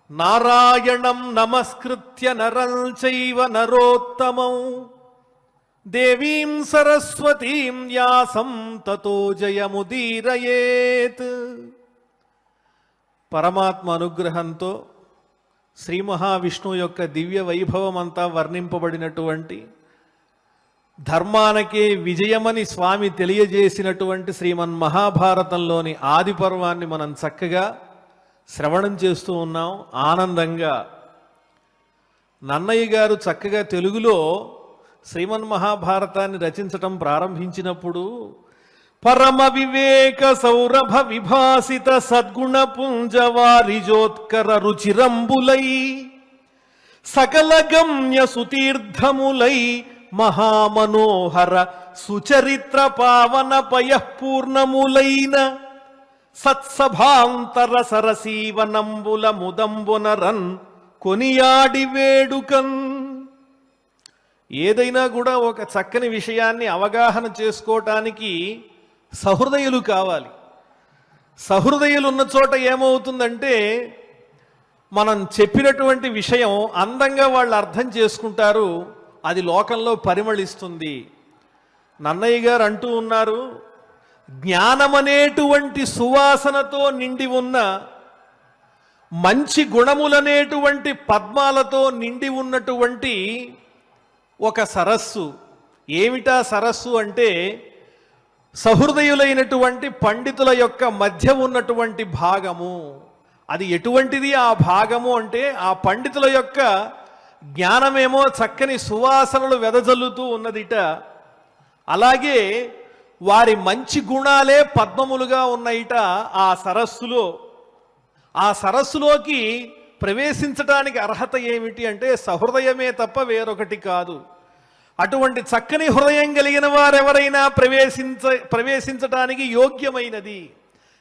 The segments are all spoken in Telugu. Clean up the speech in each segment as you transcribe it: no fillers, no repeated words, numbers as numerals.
నారాయణం నమస్కృత్య నరం చైవ నరోత్తమం దేవీం సరస్వతీం వ్యాసం తతో జయముదీరయేత్. పరమాత్మ అనుగ్రహంతో శ్రీ మహావిష్ణువు యొక్క దివ్య వైభవం అంతా వర్ణింపబడినటువంటి, ధర్మానకే విజయమని స్వామి తెలియజేసినటువంటి శ్రీమన్మహాభారతంలోని ఆది పర్వాన్ని మనం చక్కగా శ్రవణం చేస్తూ ఉన్నాం ఆనందంగా. నన్నయ్య గారు చక్కగా తెలుగులో శ్రీమన్మహాభారతాన్ని రచించటం ప్రారంభించినప్పుడు పరమ వివేక సౌరభ విభాసిత సద్గుణ పుంజవారిజోత్కర రుచిరంబులై సకల గమ్య సుతీర్థములై మహామనోహర సుచరిత్ర పావన పయఃపూర్ణములైన సత్సభాంతర సరసీవనంబుల ముదంబునరన్ కొనియాడి వేడుకన్. ఏదైనా కూడా ఒక చక్కని విషయాన్ని అవగాహన చేసుకోవటానికి సహృదయులు కావాలి. సహృదయులు ఉన్న చోట ఏమవుతుందంటే మనం చెప్పినటువంటి విషయం అందంగా వాళ్ళు అర్థం చేసుకుంటారు, అది లోకంలో పరిమళిస్తుంది. నన్నయ్య గారు అంటూ ఉన్నారు, జ్ఞానమనేటువంటి సువాసనతో నిండి ఉన్న, మంచి గుణములనేటువంటి పద్మాలతో నిండి ఉన్నటువంటి ఒక సరస్సు. ఏమిటా సరస్సు అంటే సహృదయులైనటువంటి పండితుల యొక్క మధ్య ఉన్నటువంటి భాగము. అది ఎటువంటిది ఆ భాగము అంటే ఆ పండితుల యొక్క జ్ఞానమేమో చక్కని సువాసనలు వెదజల్లుతూ ఉన్నదిట, అలాగే వారి మంచి గుణాలే పద్మములుగా ఉన్నాయిట ఆ సరస్సులో. ఆ సరస్సులోకి ప్రవేశించడానికి అర్హత ఏమిటి అంటే సహృదయమే తప్ప వేరొకటి కాదు. అటువంటి చక్కని హృదయం కలిగిన వారెవరైనా ప్రవేశించటానికి యోగ్యమైనది,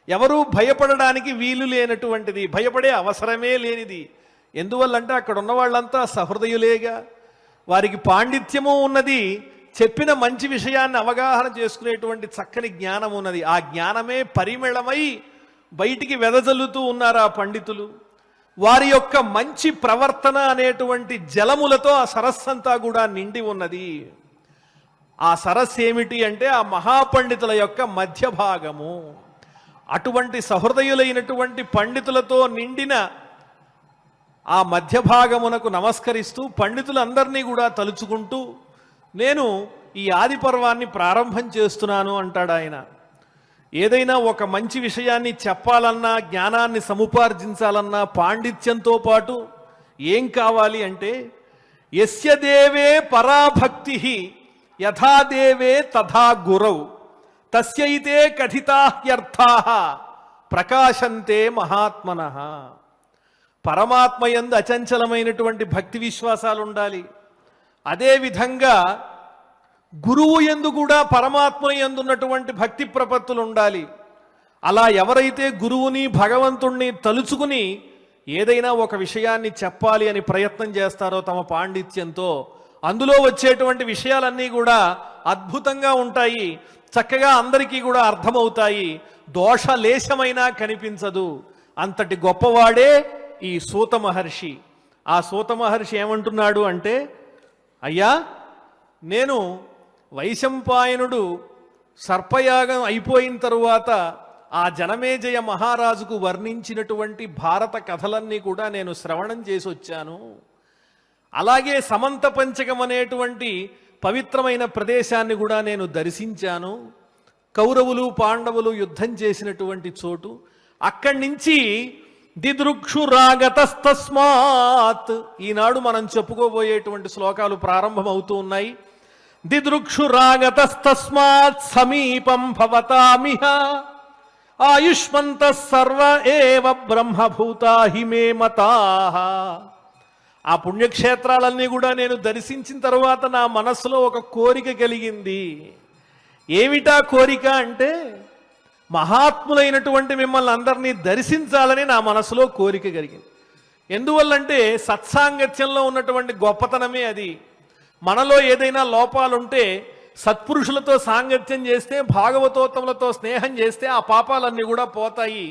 ఎవరూ భయపడడానికి వీలు లేనటువంటిది, భయపడే అవసరమే లేనిది. ఎందువల్లంటే అక్కడ ఉన్న వాళ్ళంతా సహృదయులేగా, వారికి పాండిత్యము ఉన్నది, చెప్పిన మంచి విషయాన్ని అవగాహన చేసుకునేటువంటి చక్కని జ్ఞానం ఉన్నది. ఆ జ్ఞానమే పరిమళమై బయటికి వెదజల్లుతూ ఉన్నారు ఆ పండితులు. వారి యొక్క మంచి ప్రవర్తన అనేటువంటి జలములతో ఆ సరస్సు అంతా కూడా నిండి ఉన్నది. ఆ సరస్సు ఏమిటి అంటే ఆ మహాపండితుల యొక్క మధ్య భాగము. అటువంటి సహృదయులైనటువంటి పండితులతో నిండిన ఆ మధ్య భాగమునకు నమస్కరిస్తూ పండితులందరినీ కూడా తలుచుకుంటూ నేను ఈ ఆది పర్వాన్ని ప్రారంభం చేస్తున్నాను అంటాడు ఆయన. ఏదైనా ఒక మంచి విషయాన్ని చెప్పాలన్నా, జ్ఞానాన్ని సముపార్జించాలన్నా పాండిత్యంతో పాటు ఏం కావాలి అంటే యస్య దేవే పరాభక్తి యథా దేవే తథా గురౌ తస్యైతే కథితాహ్యర్థాః ప్రకాశంతే మహాత్మనః. పరమాత్మయందు అచంచలమైనటువంటి భక్తి విశ్వాసాలు ఉండాలి. అదేవిధంగా గురువు యందు కూడా పరమాత్మ యందు ఉన్నటువంటి భక్తి ప్రపత్తులు ఉండాలి. అలా ఎవరైతే గురువుని భగవంతుణ్ణి తలుచుకుని ఏదైనా ఒక విషయాన్ని చెప్పాలి అని ప్రయత్నం చేస్తారో తమ పాండిత్యంతో, అందులో వచ్చేటువంటి విషయాలన్నీ కూడా అద్భుతంగా ఉంటాయి, చక్కగా అందరికీ కూడా అర్థమవుతాయి, దోషలేశమైనా కనిపించదు. అంతటి గొప్పవాడే ఈ సూత మహర్షి. ఆ సూత మహర్షి ఏమంటున్నాడు అంటే, అయ్యా నేను వైశంపాయనుడు సర్పయాగం అయిపోయిన తరువాత ఆ జనమేజయ మహారాజుకు వర్ణించినటువంటి భారత కథలన్నీ కూడా నేను శ్రవణం చేసి వచ్చాను. అలాగే సమంత పంచకం అనేటువంటి పవిత్రమైన ప్రదేశాన్ని కూడా నేను దర్శించాను. కౌరవులు పాండవులు యుద్ధం చేసినటువంటి చోటు. అక్కడి నుంచి దిదృక్షురాగతస్తస్మాత్ ఈనాడు మనం చెప్పుకోబోయేటువంటి శ్లోకాలు ప్రారంభమవుతూ ఉన్నాయి. దిదృక్షురాగతస్తస్మాత్ సమీపం భవతామిహ ఆయుష్మంతః సర్వ ఏవ బ్రహ్మభూతా హిమే మతాః. ఆ పుణ్యక్షేత్రాలన్నీ కూడా నేను దర్శించిన తర్వాత నా మనసులో ఒక కోరిక కలిగింది. ఏమిటా కోరిక అంటే మహాత్ములైనటువంటి మిమ్మల్ని అందరినీ దర్శించాలని నా మనసులో కోరిక కలిగింది. ఎందువల్లంటే సత్సాంగత్యంలో ఉన్నటువంటి గొప్పతనమే అది. మనలో ఏదైనా లోపాలుంటే సత్పురుషులతో సాంగత్యం చేస్తే, భాగవతోత్తములతో స్నేహం చేస్తే ఆ పాపాలన్నీ కూడా పోతాయి.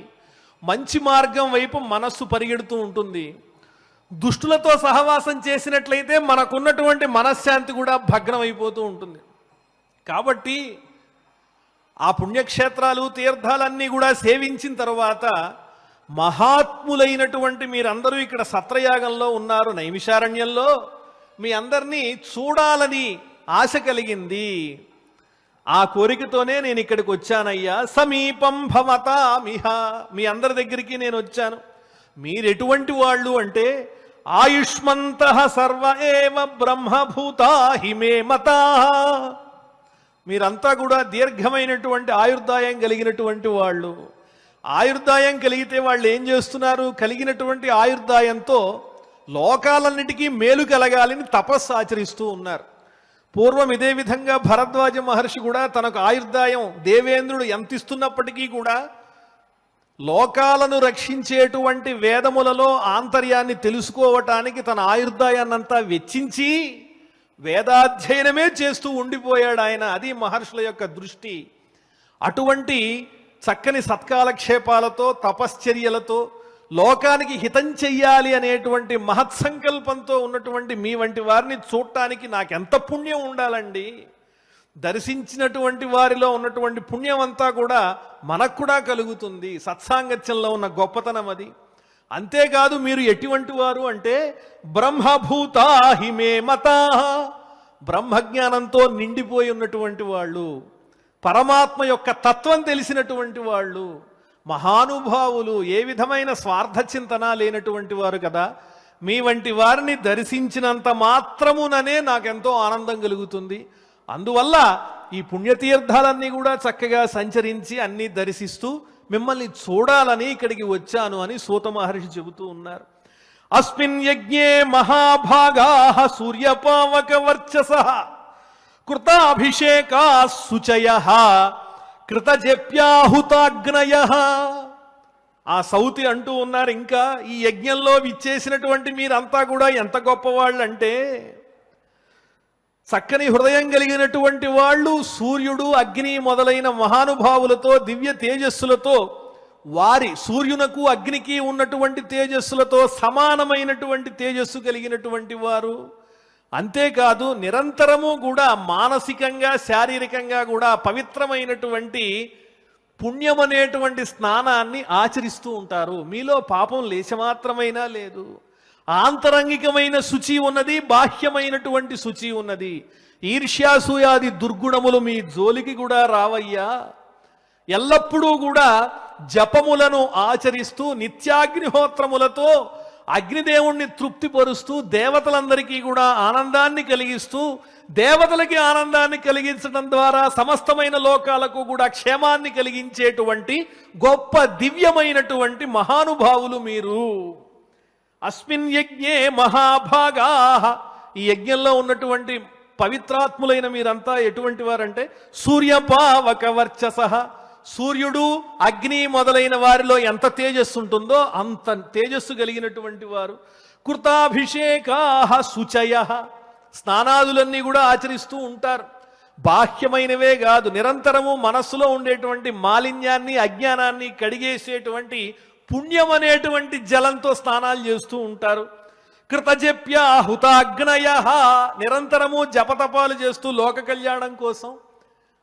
మంచి మార్గం వైపు మనస్సు పరిగెడుతూ ఉంటుంది. దుష్టులతో సహవాసం చేసినట్లయితే మనకున్నటువంటి మనశ్శాంతి కూడా భగ్నం అయిపోతూ ఉంటుంది. కాబట్టి ఆ పుణ్యక్షేత్రాలు తీర్థాలన్నీ కూడా సేవించిన తర్వాత మహాత్ములైనటువంటి మీరందరూ ఇక్కడ సత్రయాగంలో ఉన్నారు, నైమిషారణ్యంలో మీ అందరినీ చూడాలని ఆశ కలిగింది. ఆ కోరికతోనే నేను ఇక్కడికి వచ్చానయ్యా. సమీపం భవతామిహ, మీ అందరి దగ్గరికి నేను వచ్చాను. మీరెటువంటి వాళ్ళు అంటే ఆయుష్మంతః సర్వ ఏవ బ్రహ్మభూతా హిమే మతా, మీరంతా కూడా దీర్ఘమైనటువంటి ఆయుర్దాయం కలిగినటువంటి వాళ్ళు. ఆయుర్దాయం కలిగితే వాళ్ళు ఏం చేస్తున్నారు? కలిగినటువంటి ఆయుర్దాయంతో లోకాలన్నిటికీ మేలు కలగాలని తపస్సు ఆచరిస్తూ ఉన్నారు. పూర్వం ఇదే విధంగా భరద్వాజ మహర్షి కూడా తనకు ఆయుర్దాయం దేవేంద్రుడు ఎంత ఇస్తున్నప్పటికీ కూడా లోకాలను రక్షించేటువంటి వేదములలో ఆంతర్యాన్ని తెలుసుకోవటానికి తన ఆయుర్దాయాన్నంతా వెచ్చించి వేదాధ్యయనమే చేస్తూ ఉండిపోయాడు ఆయన. అది మహర్షుల యొక్క దృష్టి. అటువంటి చక్కని సత్కాలక్షేపాలతో తపశ్చర్యలతో లోకానికి హితం చెయ్యాలి అనేటువంటి మహత్సంకల్పంతో ఉన్నటువంటి మీ వంటి వారిని చూడటానికి నాకెంత పుణ్యం ఉండాలండి. దర్శించినటువంటి వారిలో ఉన్నటువంటి పుణ్యం అంతా కూడా మనకు కూడా కలుగుతుంది. సత్సాంగత్యంలో ఉన్న గొప్పతనం అది. అంతేకాదు మీరు ఎటువంటి వారు అంటే బ్రహ్మభూతా హిమే మతా, బ్రహ్మజ్ఞానంతో నిండిపోయి ఉన్నటువంటి వాళ్ళు, పరమాత్మ యొక్క తత్వం తెలిసినటువంటి వాళ్ళు, మహానుభావులు, ఏ విధమైన స్వార్థ చింతన లేనటువంటి వారు కదా. మీ వంటి వారిని దర్శించినంత మాత్రముననే నాకెంతో ఆనందం కలుగుతుంది. అందువల్ల ఈ పుణ్యతీర్థాలన్నీ కూడా చక్కగా సంచరించి అన్నీ దర్శిస్తూ మిమ్మల్ని చూడాలని ఇక్కడికి వచ్చాను అని సూత మహర్షి చెబుతూ ఉన్నారు. అస్మిన్ యజ్ఞే మహాభాగాః సూర్యపావక వర్చసః కృతాభిషేకా శుచయః కృతజప్యాహుతాగ్నయః. ఆ సౌతి అంటూ ఉన్నారు, ఇంకా ఈ యజ్ఞంలో విచ్చేసినటువంటి మీరంతా కూడా ఎంత గొప్పవాళ్ళు అంటే చక్కని హృదయం కలిగినటువంటి వాళ్ళు, సూర్యుడు అగ్ని మొదలైన మహానుభావులతో దివ్య తేజస్సులతో, వారి సూర్యునకు అగ్నికి ఉన్నటువంటి తేజస్సులతో సమానమైనటువంటి తేజస్సు కలిగినటువంటి వారు. అంతేకాదు నిరంతరము కూడా మానసికంగా శారీరకంగా కూడా పవిత్రమైనటువంటి పుణ్యమనేటువంటి స్నానాన్ని ఆచరిస్తూ ఉంటారు. మీలో పాపం లేశమాత్రమైనా లేదు. ఆంతరంగికమైన శుచి ఉన్నది, బాహ్యమైనటువంటి శుచి ఉన్నది. ఈర్ష్యాసూయాది దుర్గుణములు మీ జోలికి కూడా రావయ్యా. ఎల్లప్పుడూ కూడా జపములను ఆచరిస్తూ నిత్యాగ్నిహోత్రములతో అగ్నిదేవుణ్ణి తృప్తిపరుస్తూ దేవతలందరికీ కూడా ఆనందాన్ని కలిగిస్తూ, దేవతలకి ఆనందాన్ని కలిగించడం ద్వారా సమస్తమైన లోకాలకు కూడా క్షేమాన్ని కలిగించేటువంటి గొప్ప దివ్యమైనటువంటి మహానుభావులు మీరు. అస్మిన్ యజ్ఞే మహాభాగాః, ఈ యజ్ఞంలో ఉన్నటువంటి పవిత్రాత్ములైన మీరంతా ఎటువంటి వారంటే సూర్యపావక వర్చసః, సూర్యుడు అగ్ని మొదలైన వారిలో ఎంత తేజస్సు ఉంటుందో అంత తేజస్సు కలిగినటువంటి వారు. కృతాభిషేకాః శుచయః, స్నానాదులన్నీ కూడా ఆచరిస్తూ ఉంటారు. బాహ్యమైనవే కాదు, నిరంతరము మనస్సులో ఉండేటువంటి మాలిన్యాన్ని అజ్ఞానాన్ని కడిగేసేటువంటి పుణ్యం అనేటువంటి జలంతో స్నానాలు చేస్తూ ఉంటారు. కృతజప్యాహుతాగ్నయః, నిరంతరము జపతపాలు చేస్తూ లోక కళ్యాణం కోసం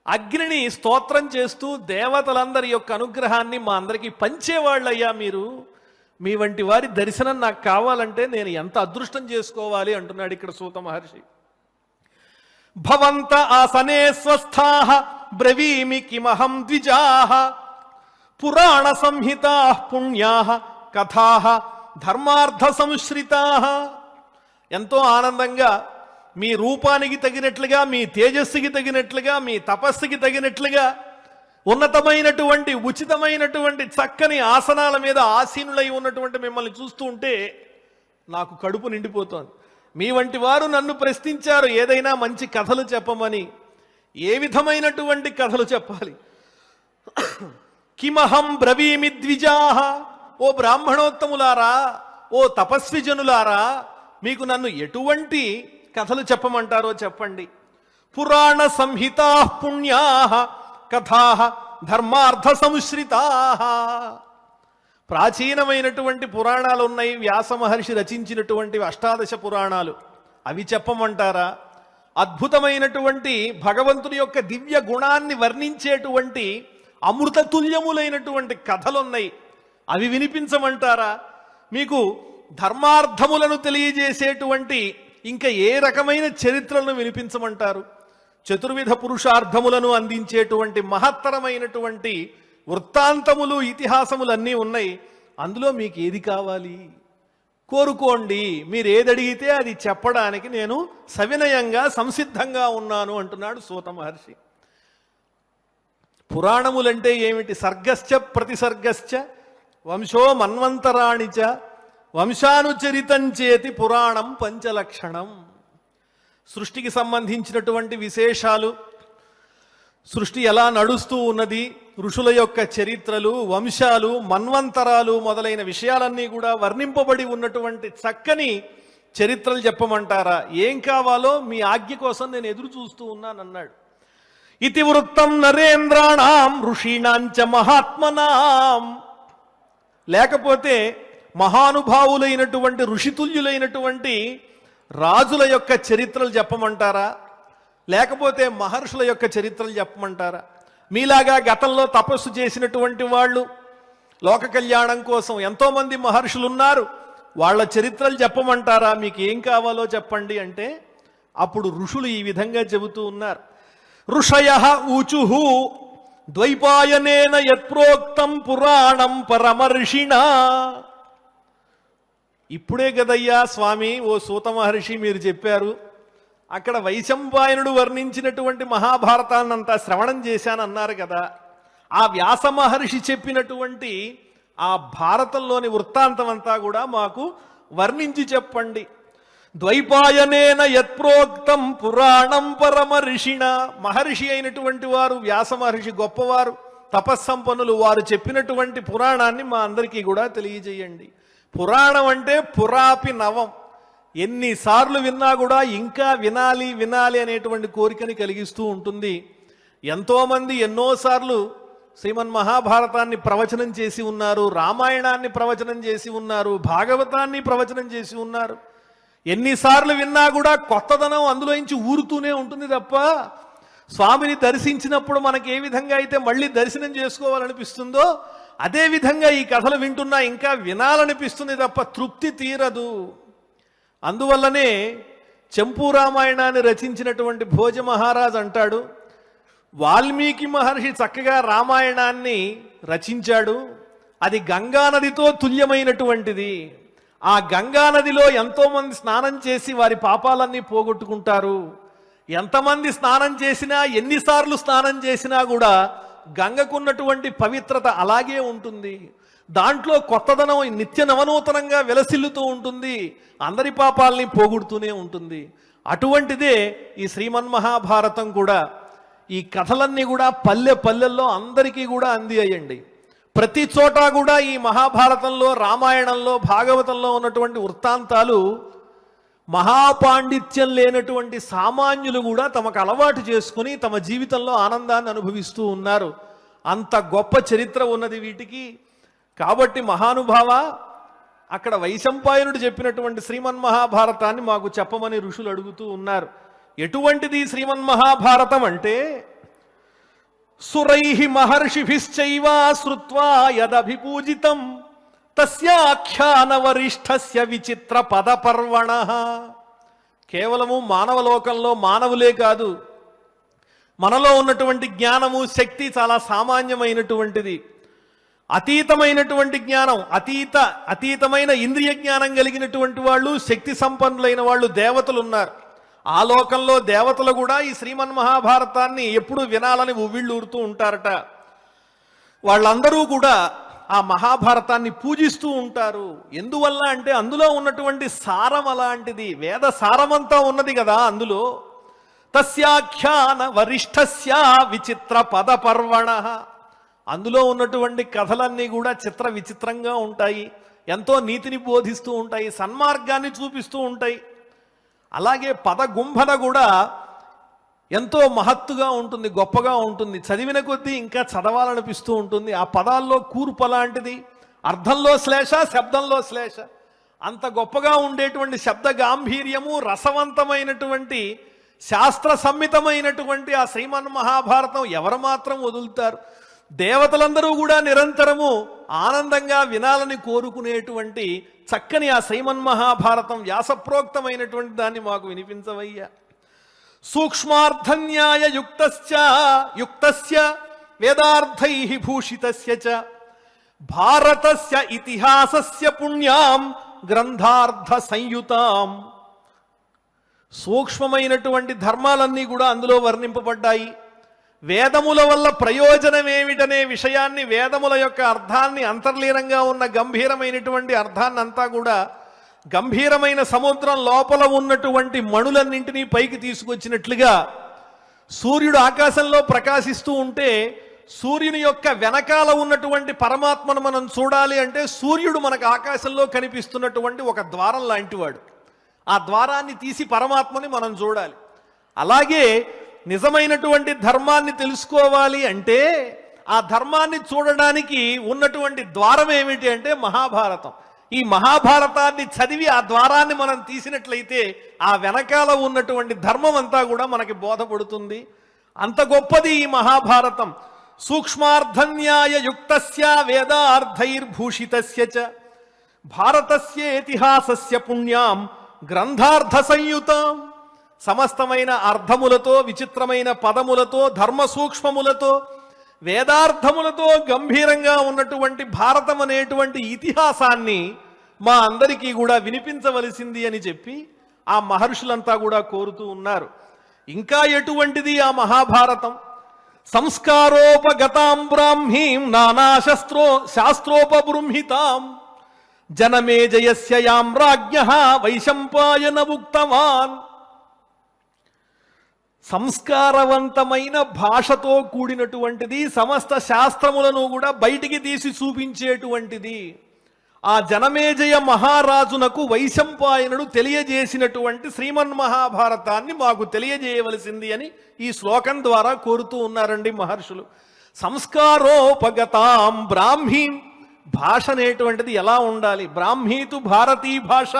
అగ్నిని స్తోత్రం చేస్తూ దేవతలందరి యొక్క అనుగ్రహాన్ని మా అందరికీ పంచేవాళ్ళయ్యా మీరు. మీ వంటి వారి దర్శనం నాకు కావాలంటే నేను ఎంత అదృష్టం చేసుకోవాలి అంటున్నాడు ఇక్కడ సూత మహర్షి. భవంత ఆసనే స్వస్థాః బ్రవీమి కిమహం ద్విజాః పురాణ సంహితాః పుణ్యాః కథాః ధర్మార్థ సంశ్రితాః. ఎంతో ఆనందంగా మీ రూపానికి తగినట్లుగా, మీ తేజస్సుకి తగినట్లుగా, మీ తపస్సుకి తగినట్లుగా ఉన్నతమైనటువంటి ఉచితమైనటువంటి చక్కని ఆసనాల మీద ఆసీనులై ఉన్నటువంటి మిమ్మల్ని చూస్తూ ఉంటే నాకు కడుపు నిండిపోతోంది. మీ వంటి వారు నన్ను ప్రశ్నించారు ఏదైనా మంచి కథలు చెప్పమని. ఏ విధమైనటువంటి కథలు చెప్పాలి? కిమహం బ్రవీమి ద్విజాః, ఓ బ్రాహ్మణోత్తములారా, ఓ తపస్వి జనులారా, మీకు నన్ను ఎటువంటి కథలు చెప్పమంటారో చెప్పండి. పురాణ సంహితాః పుణ్యాః కథాః ధర్మార్థ సంశ్రితాః. ప్రాచీనమైనటువంటి పురాణాలు ఉన్నాయి, వ్యాస మహర్షి రచించినటువంటి అష్టాదశ పురాణాలు. అవి చెప్పమంటారా? అద్భుతమైనటువంటి భగవంతుని యొక్క దివ్య గుణాన్ని వర్ణించేటువంటి అమృతతుల్యములైనటువంటి కథలున్నాయి, అవి వినిపించమంటారా? మీకు ధర్మార్థములను తెలియజేసేటువంటి ఇంకా ఏ రకమైన చరిత్రలను వినిపించమంటారు? చతుర్విధ పురుషార్థములను అందించేటువంటి మహత్తరమైనటువంటి వృత్తాంతములు, ఇతిహాసములు అన్నీ ఉన్నాయి. అందులో మీకు ఏది కావాలి? కోరుకోండి, మీరు ఏది అడిగితే అది చెప్పడానికి నేను సవినయంగా సంసిద్ధంగా ఉన్నాను అంటున్నాడు సూత మహర్షి. పురాణములంటే ఏమిటి? సర్గశ్చ ప్రతిసర్గశ్చ వంశో మన్వంతరాణిచ వంశానుచరితం చేతి పురాణం పంచలక్షణం. సృష్టికి సంబంధించినటువంటి విశేషాలు, సృష్టి ఎలా నడుస్తూ ఉన్నది, ఋషుల యొక్క చరిత్రలు, వంశాలు, మన్వంతరాలు మొదలైన విషయాలన్నీ కూడా వర్ణింపబడి ఉన్నటువంటి చక్కని చరిత్రలు చెప్పమంటారా? ఏం కావాలో మీ ఆజ్ఞ కోసం నేను ఎదురు చూస్తూ ఉన్నానన్నాడు. ఇతివృత్తం నరేంద్రాణం ఋషీణాంచ మహాత్మనాం. లేకపోతే మహానుభావులైనటువంటి ఋషితుల్యులైనటువంటి రాజుల యొక్క చరిత్రలు చెప్పమంటారా? లేకపోతే మహర్షుల యొక్క చరిత్రలు చెప్పమంటారా? మీలాగా గతంలో తపస్సు చేసినటువంటి వాళ్ళు, లోక కళ్యాణం కోసం ఎంతోమంది మహర్షులు ఉన్నారు, వాళ్ళ చరిత్రలు చెప్పమంటారా? మీకు ఏం కావాలో చెప్పండి అంటే అప్పుడు ఋషులు ఈ విధంగా చెబుతూ ఉన్నారు. ఋషయః ఊచుః ద్వైపాయనేన యత్ప్రోక్తం పురాణం పరమర్షిణా. ఇప్పుడే కదయ్యా స్వామి, ఓ సూత మహర్షి మీరు చెప్పారు, అక్కడ వైశంపాయనుడు వర్ణించినటువంటి మహాభారతాన్నంతా శ్రవణం చేశానన్నారు కదా, ఆ వ్యాస మహర్షి చెప్పినటువంటి ఆ భారతంలోని వృత్తాంతం అంతా కూడా మాకు వర్ణించి చెప్పండి. ద్వైపాయనేన యత్ప్రోక్తం పురాణం పరమర్షిణ. మహర్షి అయినటువంటి వారు, వ్యాస మహర్షి గొప్పవారు, తపస్సంపన్నులు, వారు చెప్పినటువంటి పురాణాన్ని మా అందరికీ కూడా తెలియజేయండి. పురాణం అంటే పురాపి నవం, ఎన్నిసార్లు విన్నా కూడా ఇంకా వినాలి వినాలి అనేటువంటి కోరికని కలిగిస్తూ ఉంటుంది. ఎంతోమంది ఎన్నోసార్లు శ్రీమన్ మహాభారతాన్ని ప్రవచనం చేసి ఉన్నారు, రామాయణాన్ని ప్రవచనం చేసి ఉన్నారు, భాగవతాన్ని ప్రవచనం చేసి ఉన్నారు. ఎన్నిసార్లు విన్నా కూడా కొత్తదనం అందులోంచి ఊరుతూనే ఉంటుంది తప్ప, స్వామిని దర్శించినప్పుడు మనకి ఏ విధంగా అయితే మళ్ళీ దర్శనం చేసుకోవాలనిపిస్తుందో అదే విధంగా ఈ కథలు వింటున్నా ఇంకా వినాలనిపిస్తుంది తప్ప తృప్తి తీరదు. అందువల్లనే చెంపు రామాయణాన్ని రచించినటువంటి భోజ మహారాజ్ అంటాడు, వాల్మీకి మహర్షి చక్కగా రామాయణాన్ని రచించాడు, అది గంగానదితో తుల్యమైనటువంటిది. ఆ గంగానదిలో ఎంతోమంది స్నానం చేసి వారి పాపాలన్నీ పోగొట్టుకుంటారు. ఎంతమంది స్నానం చేసినా, ఎన్నిసార్లు స్నానం చేసినా కూడా గంగకున్నటువంటి పవిత్రత అలాగే ఉంటుంది. దాంట్లో కొత్తదనం నిత్య నవనూతనంగా విలసిల్లుతూ ఉంటుంది, అందరి పాపాలని పోగొడుతూనే ఉంటుంది. అటువంటిదే ఈ శ్రీమన్మహాభారతం కూడా. ఈ కథలన్నీ కూడా పల్లె పల్లెల్లో అందరికీ కూడా అంది అయ్యండి. ప్రతి చోట కూడా ఈ మహాభారతంలో, రామాయణంలో, భాగవతంలో ఉన్నటువంటి వృత్తాంతాలు మహాపాండిత్యం లేనటువంటి సామాన్యులు కూడా తమకు అలవాటు చేసుకుని తమ జీవితంలో ఆనందాన్ని అనుభవిస్తూ ఉన్నారు. అంత గొప్ప చరిత్ర ఉన్నది వీటికి. కాబట్టి మహానుభావ, అక్కడ వైశంపాయనుడు చెప్పినటువంటి శ్రీమన్మహాభారతాన్ని మాకు చెప్పమని ఋషులు అడుగుతూ ఉన్నారు. ఎటువంటిది శ్రీమన్మహాభారతం అంటే, సురైః మహర్షిభిశ్చైవ శ్రుత్వా యదభిపూజితం తస్యాఖ్యాన వరిష్ఠస్య విచిత్ర పదపర్వణః. కేవలము మానవలోకంలో మానవులే కాదు, మనలో ఉన్నటువంటి జ్ఞానము, శక్తి చాలా సామాన్యమైనటువంటిది. అతీతమైనటువంటి జ్ఞానం, అతీతమైన ఇంద్రియ జ్ఞానం కలిగినటువంటి వాళ్ళు, శక్తి సంపన్నులైన వాళ్ళు దేవతలు ఉన్నారు. ఆ లోకంలో దేవతలు కూడా ఈ శ్రీమన్మహాభారతాన్ని ఎప్పుడు వినాలని ఉవ్విళ్ళూరుతూ ఉంటారట. వాళ్ళందరూ కూడా ఆ మహాభారతాన్ని పూజిస్తూ ఉంటారు. ఎందువల్ల అంటే అందులో ఉన్నటువంటి సారం అలాంటిది, వేద సారమంతా ఉన్నది కదా అందులో. తస్యాఖ్యాన వరిష్ఠస్య విచిత్ర పద పర్వణః. అందులో ఉన్నటువంటి కథలన్నీ కూడా చిత్ర విచిత్రంగా ఉంటాయి, ఎంతో నీతిని బోధిస్తూ ఉంటాయి, సన్మార్గాన్ని చూపిస్తూ ఉంటాయి. అలాగే పదగుంభన కూడా ఎంతో మహత్తుగా ఉంటుంది, గొప్పగా ఉంటుంది. చదివిన కొద్దీ ఇంకా చదవాలనిపిస్తూ ఉంటుంది. ఆ పదాల్లో కూర్పు అలాంటిది, అర్థంలో శ్లేష, శబ్దంలో శ్లేష. అంత గొప్పగా ఉండేటువంటి శబ్ద గాంభీర్యము, రసవంతమైనటువంటి శాస్త్ర సమ్మితమైనటువంటి ఆ శ్రీమన్ మహాభారతం ఎవరు మాత్రం వదులుతారు? దేవతలందరూ కూడా నిరంతరము ఆనందంగా వినాలని కోరుకునేటువంటి చక్కని ఆ శ్రీమన్ మహాభారతం వ్యాసప్రోక్తమైనటువంటి దాన్ని మాకు వినిపించవయ్యా. సూక్ష్మార్థన్యాయ యుక్తస్య వేదార్థైః భూషితస్య చ భారతస్య ఇతిహాసస్య పుణ్యాం గ్రంథార్థ సంయుతాం. సూక్ష్మమైనటువంటి ధర్మాలన్నీ కూడా అందులో వర్ణింపబడ్డాయి. వేదముల వల్ల ప్రయోజనం ఏమిటనే విషయాన్ని, వేదముల యొక్క అర్థాన్ని, అంతర్లీనంగా ఉన్న గంభీరమైనటువంటి అర్థాన్ని అంతా కూడా గంభీరమైన సముద్రం లోపల ఉన్నటువంటి మణులన్నింటినీ పైకి తీసుకొచ్చినట్లుగా సూర్యుడు ఆకాశంలో ప్రకాశిస్తూ ఉంటే సూర్యుని యొక్క వెనకాల ఉన్నటువంటి పరమాత్మను మనం చూడాలి అంటే సూర్యుడు మనకు ఆకాశంలో కనిపిస్తున్నటువంటి ఒక ద్వారం లాంటివాడు. ఆ ద్వారాన్ని తీసి పరమాత్మని మనం చూడాలి. అలాగే నిజమైనటువంటి ధర్మాన్ని తెలుసుకోవాలి అంటే ఆ ధర్మాన్ని చూడడానికి ఉన్నటువంటి ద్వారం ఏమిటి అంటే మహాభారతం. ఈ మహాభారతాన్ని చదివి ఆ ద్వారాన్ని మనం తీసినట్లయితే ఆ వెనకాల ఉన్నటువంటి ధర్మం అంతా కూడా మనకి బోధపడుతుంది. అంత గొప్పది ఈ మహాభారతం. సూక్ష్మార్థన్యాయ యుక్తస్య వేదార్థైర్భూషితస్య చ భారతస్య ఇతిహాసస్య పుణ్యాం గ్రంథార్థ సంయుతాం. సమస్తమైన అర్థములతో, విచిత్రమైన పదములతో, ధర్మ సూక్ష్మములతో, వేదార్థములతో గంభీరంగా ఉన్నటువంటి భారతం అనేటువంటి ఇతిహాసాన్ని మా అందరికీ కూడా వినిపించవలసింది అని చెప్పి ఆ మహర్షులంతా కూడా కోరుతూ ఉన్నారు. ఇంకా ఎటువంటిది ఆ మహాభారతం? సంస్కారోపగతాం బ్రాహ్మీం శాస్త్రోపబృంహితాం జనమేజయస్య యాం రాజ్ఞః వైశంపాయన ఉక్తవాన్. సంస్కారవంతమైన భాషతో కూడినటువంటిది, సమస్త శాస్త్రములను కూడా బయటికి తీసి చూపించేటువంటిది. ఆ జనమేజయ మహారాజునకు వైశంపాయనుడు తెలియజేసినటువంటి శ్రీమన్ మహాభారతాన్ని మాకు తెలియజేయవలసింది అని ఈ శ్లోకం ద్వారా కోరుతూ ఉన్నారండి మహర్షులు. సంస్కారోపగతాం బ్రాహ్మీం. భాష అనేటువంటిది ఎలా ఉండాలి? బ్రాహ్మీతు భారతీ భాష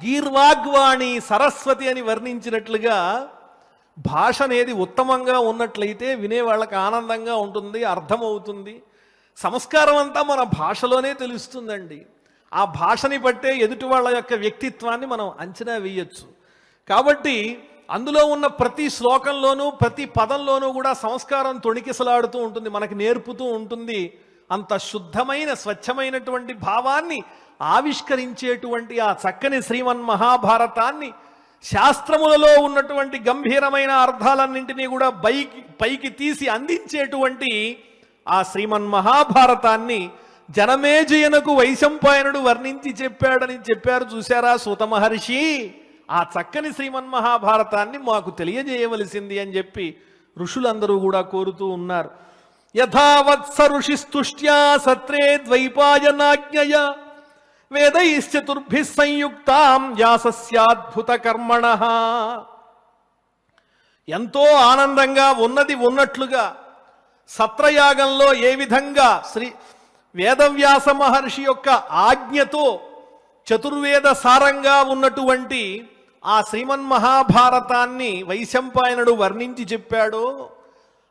గీర్వాగ్వాణి సరస్వతి అని వర్ణించినట్లుగా భాష అనేది ఉత్తమంగా ఉన్నట్లయితే వినేవాళ్ళకి ఆనందంగా ఉంటుంది, అర్థమవుతుంది. సంస్కారం అంతా మన భాషలోనే తెలుస్తుందండి. ఆ భాషని బట్టే ఎదుటి వాళ్ళ యొక్క వ్యక్తిత్వాన్ని మనం అంచనా వేయచ్చు. కాబట్టి అందులో ఉన్న ప్రతి శ్లోకంలోనూ, ప్రతి పదంలోనూ కూడా సంస్కారం తొణికిసలాడుతూ ఉంటుంది, మనకి నేర్పుతూ ఉంటుంది. అంత శుద్ధమైన, స్వచ్ఛమైనటువంటి భావాన్ని ఆవిష్కరించేటువంటి ఆ చక్కని శ్రీమన్ మహాభారతాన్ని, శాస్త్రములలో ఉన్నటువంటి గంభీరమైన అర్థాలన్నింటినీ కూడా పైకి తీసి అందించేటువంటి ఆ శ్రీమన్ మహాభారతాన్ని జనమేజయునకు వైశంపాయనుడు వర్ణించి చెప్పాడని చెప్పారు. చూశారా సూత మహర్షి? ఆ చక్కని శ్రీమన్ మహాభారతాన్ని మాకు తెలియజేయవలసింది అని చెప్పి ఋషులందరూ కూడా కోరుతూ ఉన్నారు. యథావత్స ఋషిస్తుష్ట్యా సత్రే ద్వైపాయనాజ్ఞయ వేదైశ్చతుర్భిః సంయుక్తాం వ్యాసస్యాద్భుత కర్మణః. ఎంతో ఆనందంగా ఉన్నది ఉన్నట్లుగా సత్రయాగంలో ఏ విధంగా వేదవ్యాస మహర్షి యొక్క ఆజ్ఞతో చతుర్వేద సారంగా ఉన్నటువంటి ఆ శ్రీమన్ మహాభారతాన్ని వైశంపాయనుడు వర్ణించి చెప్పాడో,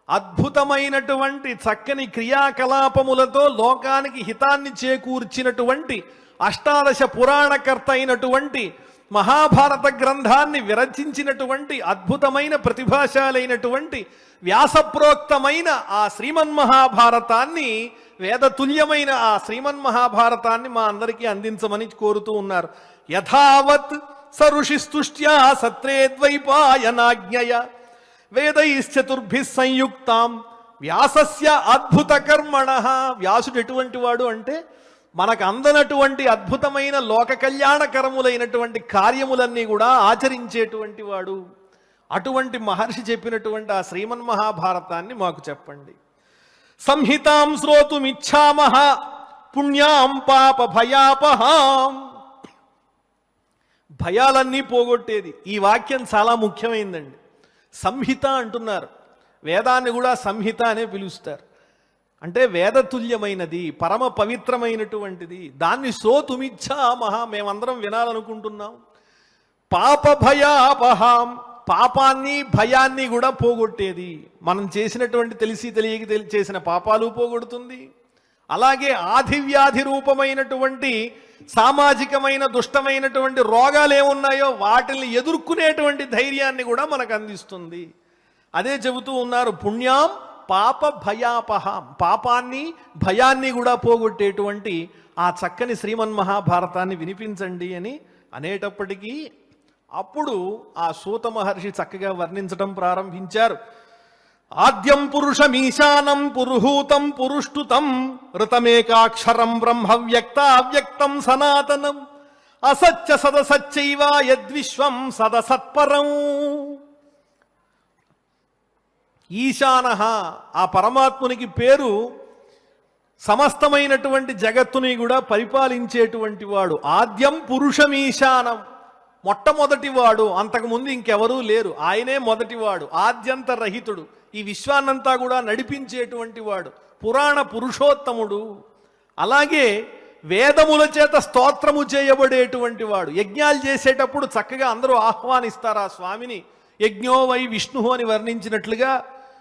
అద్భుతమైనటువంటి చక్కని క్రియాకలాపములతో లోకానికి హితాన్ని చేకూర్చినటువంటి అష్టాదశ పురాణకర్త అయినటువంటి మహాభారత గ్రంథాన్ని విరచించినటువంటి అద్భుతమైన ప్రతిభాశాలైనటువంటి వ్యాసప్రోక్తమైన ఆ శ్రీమన్ మహాభారతాన్ని, వేదతుల్యమైన ఆ శ్రీమన్ మహాభారతాన్ని మా అందరికీ అందించమని కోరుతూ ఉన్నారు. యథావత్ స ఋషిస్తుష్ట్యా సత్రే ద్వైపాయనాజ్ఞయ వేదైశ్చతుర్భిః సంయుక్తాం వ్యాసస్య అద్భుత కర్మణః. వ్యాసుడు ఎటువంటి వాడు అంటే మనకు అందనటువంటి అద్భుతమైన లోక కళ్యాణకరములైనటువంటి కార్యములన్నీ కూడా ఆచరించేటువంటి వాడు. అటువంటి మహర్షి చెప్పినటువంటి ఆ శ్రీమన్ మహాభారతాన్ని మాకు చెప్పండి. సంహితాం శ్రోతుమిచ్ఛామః పుణ్యాం పాప భయాపహాం. భయాలన్నీ పోగొట్టేది. ఈ వాక్యం చాలా ముఖ్యమైందండి. సంహిత అంటున్నారు, వేదాన్ని కూడా సంహిత అనే పిలుస్తారు. అంటే వేదతుల్యమైనది, పరమ పవిత్రమైనటువంటిది. దాన్ని శ్రోతుమిచ్చామహ, మేమందరం వినాలనుకుంటున్నాం. పాప భయాపహాం, పాపాన్ని భయాన్ని కూడా పోగొట్టేది. మనం చేసినటువంటి తెలిసి తెలియక చేసిన పాపాలు పోగొడుతుంది. అలాగే ఆధివ్యాధి రూపమైనటువంటి సామాజికమైన దుష్టమైనటువంటి రోగాలు ఏమున్నాయో వాటిని ఎదుర్కొనేటువంటి ధైర్యాన్ని కూడా మనకు అందిస్తుంది. అదే చెబుతూ ఉన్నారు, పుణ్యాం పాప భయాపహాం, పాపాన్ని భయాన్ని కూడా పోగొట్టేటువంటి ఆ చక్కని శ్రీమన్మహాభారతాన్ని వినిపించండి అని అనేటప్పటికీ అప్పుడు ఆ సూత మహర్షి చక్కగా వర్ణించడం ప్రారంభించారు. ఆద్యం పురుషమీశానం పురుహూతం పురుష్టుతం ఋతమేకాక్షరం బ్రహ్మ వ్యక్త అవ్యక్తం సనాతనం అసత్య సదసచ్చైవ యద్విశ్వం సదసత్పరం. ఈశానః, ఆ పరమాత్మునికి పేరు సమస్తమైనటువంటి జగత్తుని కూడా పరిపాలించేటువంటి వాడు. ఆద్యం పురుషమీశానం, మొట్టమొదటివాడు, అంతకుముందు ఇంకెవరూ లేరు, ఆయనే మొదటివాడు, ఆద్యంత రహితుడు, ఈ విశ్వాన్నంతా కూడా నడిపించేటువంటి వాడు, పురాణ పురుషోత్తముడు. అలాగే వేదముల చేత స్తోత్రము చేయబడేటువంటి వాడు. యజ్ఞాలు చేసేటప్పుడు చక్కగా అందరూ ఆహ్వానిస్తారు ఆ స్వామిని. యజ్ఞో వై విష్ణు అని వర్ణించినట్లుగా,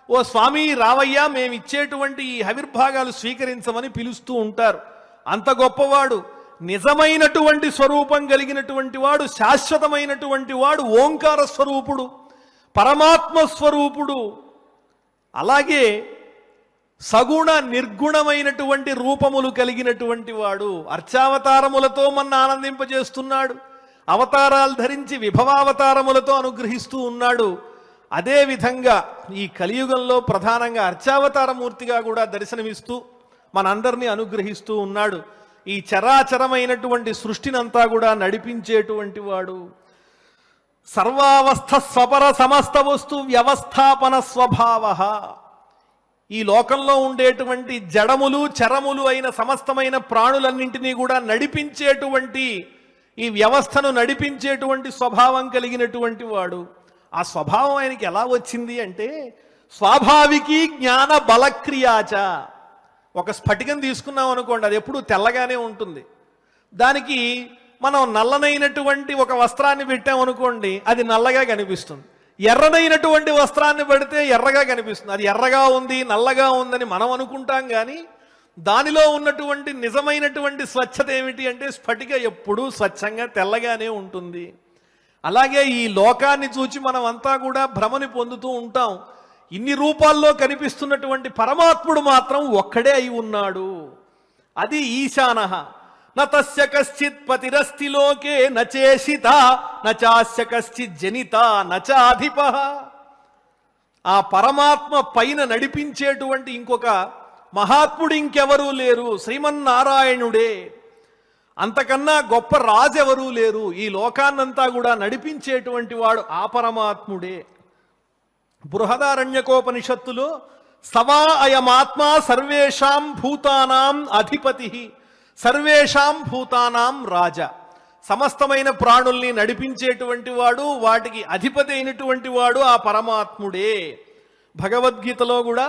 ఓ స్వామి రావయ్యా, మేమిచ్చేటువంటి ఈ హవిర్భాగాలు స్వీకరించమని పిలుస్తూ ఉంటారు. అంత గొప్పవాడు, నిజమైనటువంటి స్వరూపం కలిగినటువంటి వాడు, శాశ్వతమైనటువంటి వాడు, ఓంకార స్వరూపుడు, పరమాత్మ స్వరూపుడు. అలాగే సగుణ నిర్గుణమైనటువంటి రూపములు కలిగినటువంటి వాడు. అర్చావతారములతో మన ఆనందింపజేస్తున్నాడు, అవతారాలు ధరించి విభవావతారములతో అనుగ్రహిస్తూ ఉన్నాడు. అదేవిధంగా ఈ కలియుగంలో ప్రధానంగా అర్చావతారమూర్తిగా కూడా దర్శనమిస్తూ మనందరినీ అనుగ్రహిస్తూ ఉన్నాడు. ఈ చరాచరమైనటువంటి సృష్టినంతా కూడా నడిపించేటువంటి వాడు. సర్వావస్థ స్వపర సమస్త వస్తు వ్యవస్థాపన స్వభావ. ఈ లోకంలో ఉండేటువంటి జడములు చరములు అయిన సమస్తమైన ప్రాణులన్నింటినీ కూడా నడిపించేటువంటి, ఈ వ్యవస్థను నడిపించేటువంటి స్వభావం కలిగినటువంటి వాడు. ఆ స్వభావం ఆయనకి ఎలా వచ్చింది అంటే, స్వాభావికి జ్ఞాన బలక్రియాచ. ఒక స్ఫటికం తీసుకున్నాం అనుకోండి, అది ఎప్పుడూ తెల్లగానే ఉంటుంది. దానికి మనం నల్లనైనటువంటి ఒక వస్త్రాన్ని పెట్టామనుకోండి, అది నల్లగా కనిపిస్తుంది. ఎర్రనైనటువంటి వస్త్రాన్ని పెడితే ఎర్రగా కనిపిస్తుంది. అది ఎర్రగా ఉంది, నల్లగా ఉందని మనం అనుకుంటాం, కానీ దానిలో ఉన్నటువంటి నిజమైనటువంటి స్వచ్ఛత ఏమిటి అంటే, స్ఫటిక ఎప్పుడూ స్వచ్ఛంగా తెల్లగానే ఉంటుంది. అలాగే ఈ లోకాన్ని చూచి మనం అంతా కూడా భ్రమని పొందుతూ ఉంటాం. ఇన్ని రూపాల్లో కనిపిస్తున్నటువంటి పరమాత్ముడు మాత్రం ఒక్కడే అయి ఉన్నాడు. అది ఈశానః. నతస్య కశ్చిత్ పతిరస్తి లోకే నచేషిత నచాస్య కశ్చిత్ జనిత నచాధిపః. ఆ పరమాత్మ పైన నడిపించేటువంటి ఇంకొక మహాత్ముడు ఇంకెవరూ లేరు, శ్రీమన్నారాయణుడే. అంతకన్నా గొప్ప రాజెవరూ లేరు. ఈ లోకాన్నంతా కూడా నడిపించేటువంటి వాడు ఆ పరమాత్ముడే. బృహదారణ్యకోపనిషత్తులో సవా అయమాత్మా సర్వేషాం భూతానాం అధిపతి సర్వేషాం భూతానాం రాజ. సమస్తమైన ప్రాణుల్ని నడిపించేటువంటి వాడు, వాటికి అధిపతి అయినటువంటి వాడు ఆ పరమాత్ముడే. భగవద్గీతలో కూడా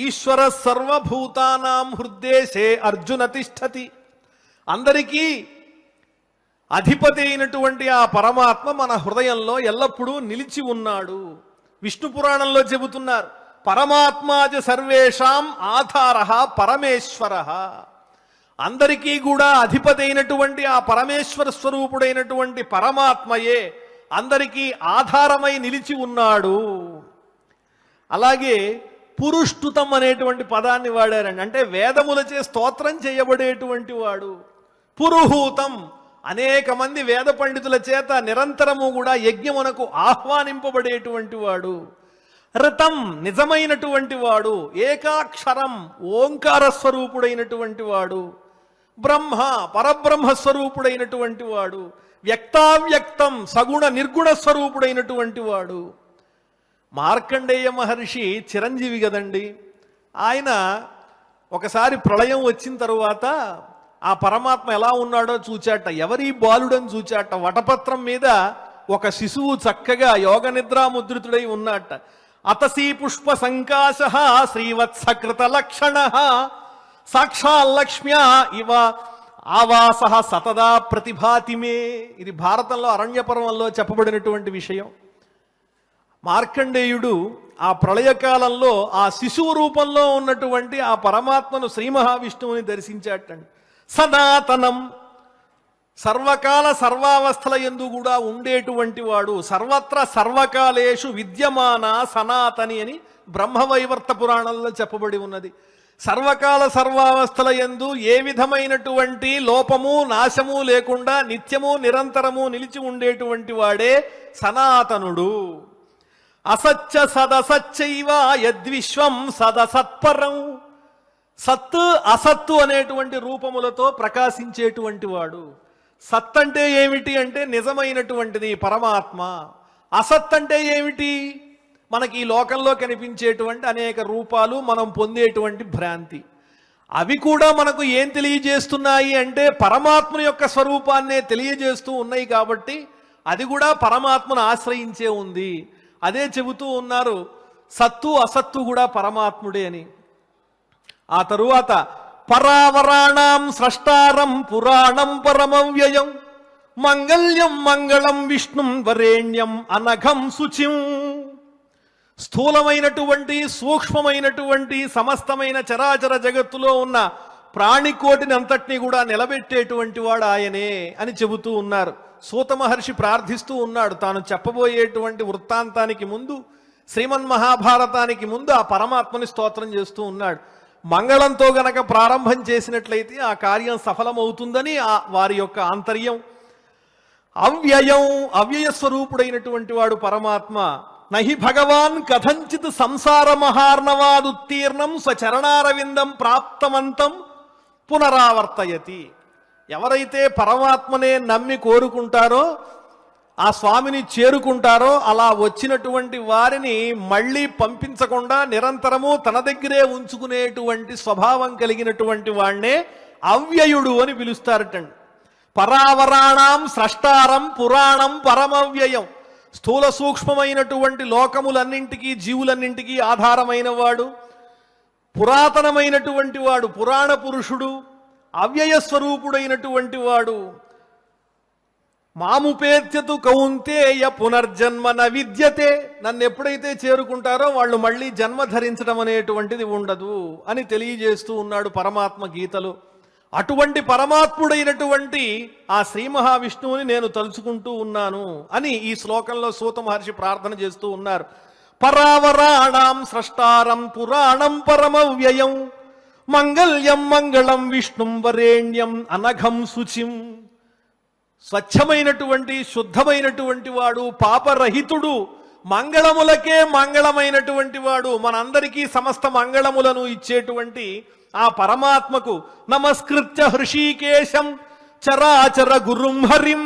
ఈశ్వర సర్వభూతానాం హృద్దేశే అర్జున తిష్టతి. అందరికీ అధిపతి అయినటువంటి ఆ పరమాత్మ మన హృదయంలో ఎల్లప్పుడూ నిలిచి ఉన్నాడు. విష్ణు పురాణంలో చెబుతున్నారు, పరమాత్మాజ సర్వేషాం ఆధారః పరమేశ్వరః. అందరికీ కూడా అధిపతి అయినటువంటి ఆ పరమేశ్వర స్వరూపుడైనటువంటి పరమాత్మయే అందరికీ ఆధారమై నిలిచి ఉన్నాడు. అలాగే పురుష్టుతం అనేటువంటి పదాన్ని వాడారండి. అంటే వేదములచే స్తోత్రం చేయబడేటువంటి వాడు. పురుహూతం, అనేక మంది వేద పండితుల చేత నిరంతరము కూడా యజ్ఞమునకు ఆహ్వానింపబడేటువంటి వాడు. ఋతం, నిజమైనటువంటి వాడు. ఏకాక్షరం, ఓంకార స్వరూపుడైనటువంటి వాడు. బ్రహ్మ, పరబ్రహ్మ స్వరూపుడైనటువంటి వాడు. వ్యక్తావ్యక్తం, సగుణ నిర్గుణ స్వరూపుడైనటువంటి వాడు. మార్కండేయ మహర్షి చిరంజీవి కదండి. ఆయన ఒకసారి ప్రళయం వచ్చిన తరువాత ఆ పరమాత్మ ఎలా ఉన్నాడో చూచాట. ఎవరి బాలుడని చూచాట. వటపత్రం మీద ఒక శిశువు చక్కగా యోగ నిద్రాముద్రితుడై ఉన్నట్ట. అతసీ పుష్ప సంకాశ శ్రీవత్సకృత లక్షణ సాక్షాల్లక్ష్మ్యా ఇవ ఆవాస సతదా ప్రతిభాతిమే. ఇది భారతంలో అరణ్యపర్వంలో చెప్పబడినటువంటి విషయం. మార్కండేయుడు ఆ ప్రళయకాలంలో ఆ శిశువు రూపంలో ఉన్నటువంటి ఆ పరమాత్మను శ్రీ మహావిష్ణువుని దర్శించాటండి. సనాతనం, సర్వకాల సర్వావస్థల యందు కూడా ఉండేటువంటి వాడు, సర్వత్ర సర్వకాలేషు విద్యమాన సనాతని అని బ్రహ్మవైవర్త పురాణంలో చెప్పబడి ఉన్నది. సర్వకాల సర్వావస్థల యందు ఏ విధమైనటువంటి లోపము నాశము లేకుండా నిత్యము నిరంతరము నిలిచి ఉండేటువంటి వాడే సనాతనుడు. అసత్య సదసచ్చైవ యద్విశ్వం సదసత్పరం. సత్ అసత్తు అనేటువంటి రూపములతో ప్రకాశించేటువంటి వాడు. సత్ అంటే ఏమిటి అంటే నిజమైనటువంటిది పరమాత్మ. అసత్ అంటే ఏమిటి? మనకి ఈ లోకంలో కనిపించేటువంటి అనేక రూపాలు, మనం పొందేటువంటి భ్రాంతి. అవి కూడా మనకు ఏం తెలియజేస్తున్నాయి అంటే పరమాత్మ యొక్క స్వరూపాన్నే తెలియజేస్తూ ఉన్నాయి. కాబట్టి అది కూడా పరమాత్మను ఆశ్రయించే ఉంది. అదే చెబుతూ ఉన్నారు, సత్తు అసత్తు కూడా పరమాత్ముడే అని. ఆ తరువాత పరావరాణం స్రష్టారం పురాణం పరమవ్యయం మంగళ్యం మంగళం విష్ణుం వరేణ్యం అనఘం శుచిం. స్థూలమైనటువంటి సూక్ష్మమైనటువంటి సమస్తమైన చరాచర జగత్తులో ఉన్న ప్రాణికోటిని అంతటినీ కూడా నిలబెట్టేటువంటి వాడు ఆయనే అని చెబుతూ ఉన్నారు. సూత మహర్షి ప్రార్థిస్తూ ఉన్నాడు. తాను చెప్పబోయేటువంటి వృత్తాంతానికి ముందు, శ్రీమన్మహాభారతానికి ముందు ఆ పరమాత్మని స్తోత్రం చేస్తూ ఉన్నాడు. మంగళంతో గనక ప్రారంభం చేసినట్లయితే ఆ కార్యం సఫలమవుతుందని వారి యొక్క ఆంతర్యం. అవ్యయం, అవ్యయ స్వరూపుడైనటువంటి వాడు పరమాత్మ. నహి భగవాన్ కథంచిత్ సంసార మహార్ణవాదుత్తీర్ణం స్వచరణారవిందం ప్రాప్తమంతం పునరావర్తయతి. ఎవరైతే పరమాత్మనే నమ్మి కోరుకుంటారో, ఆ స్వామిని చేరుకుంటారో, అలా వచ్చినటువంటి వారిని మళ్ళీ పంపించకుండా నిరంతరము తన దగ్గరే ఉంచుకునేటువంటి స్వభావం కలిగినటువంటి వాణ్ణే అవ్యయుడు అని పిలుస్తారటండి. పరావరాణం స్రష్టారం పురాణం పరమవ్యయం. స్థూల సూక్ష్మమైనటువంటి లోకములన్నింటికీ జీవులన్నింటికీ ఆధారమైన వాడు, పురాతనమైనటువంటి వాడు, పురాణ పురుషుడు, అవ్యయ స్వరూపుడైనటువంటి వాడు. మాముపేత్యతు కౌంతేయ పునర్జన్మ న విద్యతే. నన్ను ఎప్పుడైతే చేరుకుంటారో వాళ్ళు మళ్ళీ జన్మ ధరించడం అనేటువంటిది ఉండదు అని తెలియజేస్తూ ఉన్నాడు పరమాత్మ గీతలో. అటువంటి పరమాత్ముడైనటువంటి ఆ శ్రీ మహావిష్ణువుని నేను తలుచుకుంటూ ఉన్నాను అని ఈ శ్లోకంలో సూత మహర్షి ప్రార్థన చేస్తూ ఉన్నారు. పరావరాణం స్రష్టారం పురాణం పరమవ్యయం మంగళ్యం మంగళం విష్ణుం వరేణ్యం అనఘం శుచిం. స్వచ్ఛమైనటువంటి శుద్ధమైనటువంటి వాడు, పాపరహితుడు, మంగళములకే మంగళమైనటువంటి వాడు, మనందరికీ సమస్త మంగళములను ఇచ్చేటువంటి ఆ పరమాత్మకు నమస్కృత్య హృషీకేశం చరాచర గురుం హరిం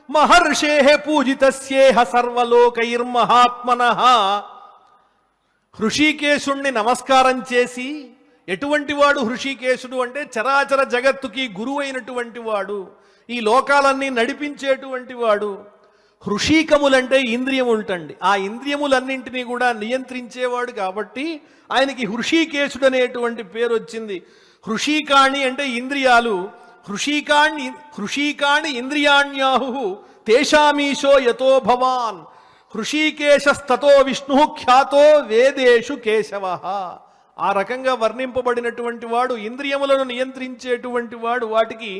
మహర్షే పూజితస్యేహ సర్వలోకైర్మహాత్మనః. హృషీకేశుణ్ణి నమస్కారం చేసి, ఎటువంటి వాడు హృషీకేశుడు అంటే చరాచర జగత్తుకి గురువైనటువంటి వాడు, ఈ లోకాలన్నీ నడిపించేటువంటి వాడు. హృషీకములంటే ఇంద్రియములంటండి. ఆ ఇంద్రియములన్నింటినీ కూడా నియంత్రించేవాడు కాబట్టి ఆయనకి హృషీకేశుడు అనేటువంటి పేరు వచ్చింది. హృషీకాణి అంటే ఇంద్రియాలు. హృషీకాణి ఇంద్రియాణ్యాహు తేషామీశో యతో భవాన్ హృషీకేశస్తతో విష్ణు ఖ్యాతో వేదేషు కేశవ. ఆ రకంగా వర్ణింపబడినటువంటి వాడు, ఇంద్రియములను నియంత్రించేటువంటి వాడు, వాటికి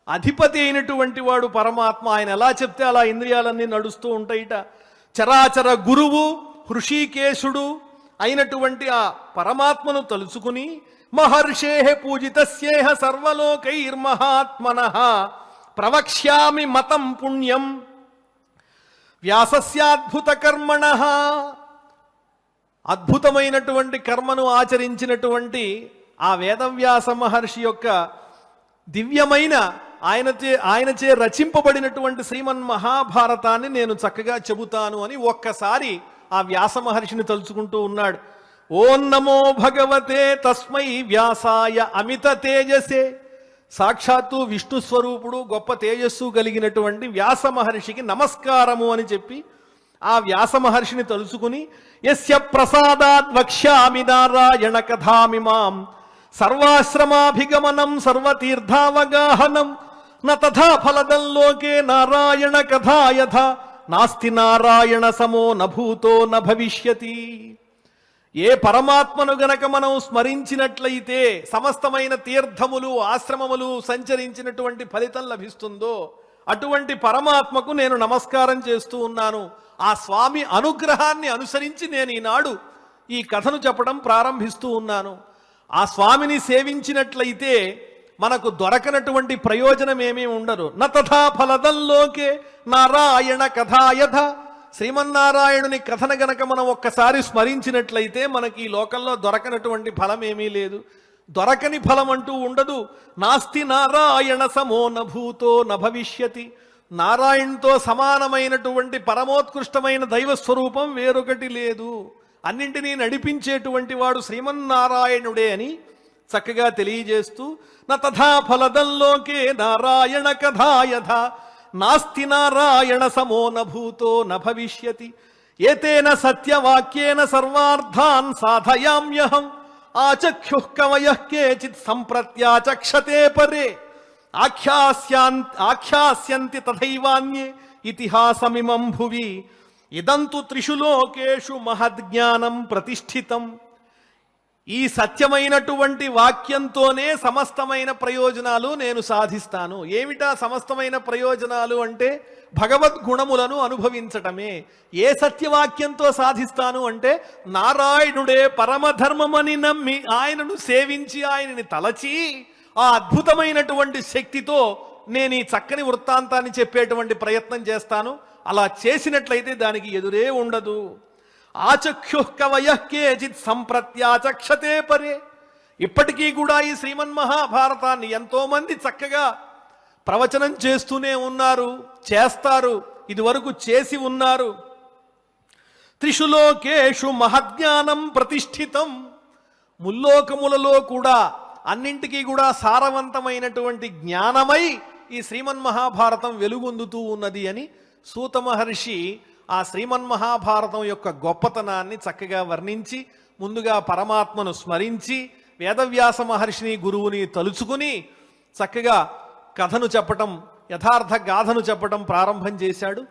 అధిపతి అయినటువంటి వాడు పరమాత్మ. ఆయన ఎలా చెప్తే అలా ఇంద్రియాలన్నీ నడుస్తూ ఉంటాయిట. చరాచర గురువు హృషీకేశుడు అయినటువంటి ఆ పరమాత్మను తలుచుకుని మహర్షే పూజితస్యేహ సర్వలోకైర్మహాత్మనః ప్రవక్ష్యామి మతం పుణ్యం వ్యాసస్యాద్భుత కర్మణః. అద్భుతమైనటువంటి కర్మను ఆచరించినటువంటి ఆ వేదవ్యాస మహర్షి యొక్క దివ్యమైన ఆయనచే రచింపబడినటువంటి శ్రీమన్ మహాభారతాన్ని నేను చక్కగా చెబుతాను అని ఒక్కసారి ఆ వ్యాస మహర్షిని తలుచుకుంటూ ఉన్నాడు. ఓం నమో భగవతే తస్మై వ్యాసాయ అమిత తేజసే. సాక్షాత్తు విష్ణు స్వరూపుడు, గొప్ప తేజస్సు కలిగినటువంటి వ్యాస మహర్షికి నమస్కారము అని చెప్పి ఆ వ్యాస మహర్షిని తలుచుకుని యస్య ప్రసాదాద్ వక్ష్యామి నారాయణ కథామిమాం సర్వాశ్రమాభిగమనం సర్వతీర్థావగాహనం న తథా ఫలదం లోకే నారాయణ కథా యథా నాస్తి నారాయణ సమో నభూతో న భవిష్యతి. ఏ పరమాత్మను గనక మనం స్మరించినట్లయితే సమస్తమైన తీర్థములు ఆశ్రమములు సంచరించినటువంటి ఫలితం లభిస్తుందో అటువంటి పరమాత్మకు నేను నమస్కారం చేస్తూ ఉన్నాను. ఆ స్వామి అనుగ్రహాన్ని అనుసరించి నేను ఈనాడు ఈ కథను చెప్పడం ప్రారంభిస్తూ ఉన్నాను. ఆ స్వామిని సేవించినట్లయితే మనకు దొరకనటువంటి ప్రయోజనం ఏమీ ఉండదు. న తథా ఫలదం లోకే నారాయణ కథాయథ. శ్రీమన్నారాయణుని కథను గనక మనం ఒక్కసారి స్మరించినట్లయితే మనకి ఈ లోకంలో దొరకనటువంటి ఫలం ఏమీ లేదు. దొరకని ఫలం అంటూ ఉండదు. నాస్తి నారాయణ సమో నభూతో న భవిష్యతి. నారాయణతో సమానమైనటువంటి పరమోత్కృష్టమైన దైవస్వరూపం వేరొకటి లేదు. అన్నింటినీ నడిపించేటువంటి వాడు శ్రీమన్నారాయణుడే అని చక్కగా తెలియజేస్తూ న తథా ఫలదం లోకే నారాయణ కథాయథ నాస్తి నారాయణ సమో నభూతో న భవిష్యతి. ఏతేన సత్యవాక్యేన సర్వార్థాన్ సాధయామ్యహం ఆచక్షుః కవయః కేచిత్ సంప్రత్యాచక్షతే పరే ఆఖ్యాస్యంతి తథైవాన్యే ఇతిహాసమిమం భువి ఇదంతు త్రిషు లోకేషు మహద్జ్ఞానం ప్రతిష్ఠితం. ఈ సత్యమైనటువంటి వాక్యంతోనే సమస్తమైన ప్రయోజనాలు నేను సాధిస్తాను. ఏమిటా సమస్తమైన ప్రయోజనాలు అంటే భగవద్గుణములను అనుభవించటమే. ఏ సత్యవాక్యంతో సాధిస్తాను అంటే నారాయణుడే పరమధర్మమని నమ్మి ఆయనను సేవించి ఆయనని తలచి ఆ అద్భుతమైనటువంటి శక్తితో నేను ఈ చక్కని వృత్తాంతాన్ని చెప్పేటువంటి ప్రయత్నం చేస్తాను. అలా చేసినట్లయితే దానికి ఎదురే ఉండదు. ఆచక్షుః కవయః కేచిత్ సంప్రత్యాచక్షతే పరే. ఇప్పటికీ కూడా ఈ శ్రీమన్మహాభారతాన్ని ఎంతో మంది చక్కగా ప్రవచనం చేస్తూనే ఉన్నారు, చేస్తారు, ఇదివరకు చేసి ఉన్నారు. త్రిషు లోకేషు మహజ్ఞానం ప్రతిష్ఠితం. ముల్లోకములలో కూడా అన్నింటికీ కూడా సారవంతమైనటువంటి జ్ఞానమై ఈ శ్రీమన్మహాభారతం వెలుగొందుతూ ఉన్నది అని సూత మహర్షి ఆ శ్రీమన్మహాభారతం యొక్క గొప్పతనాన్ని చక్కగా వర్ణించి ముందుగా పరమాత్మను స్మరించి వేదవ్యాస మహర్షిని గురువుని తలుచుకుని చక్కగా కథను చెప్పటం, యథార్థ గాథను చెప్పటం ప్రారంభం చేశాడు.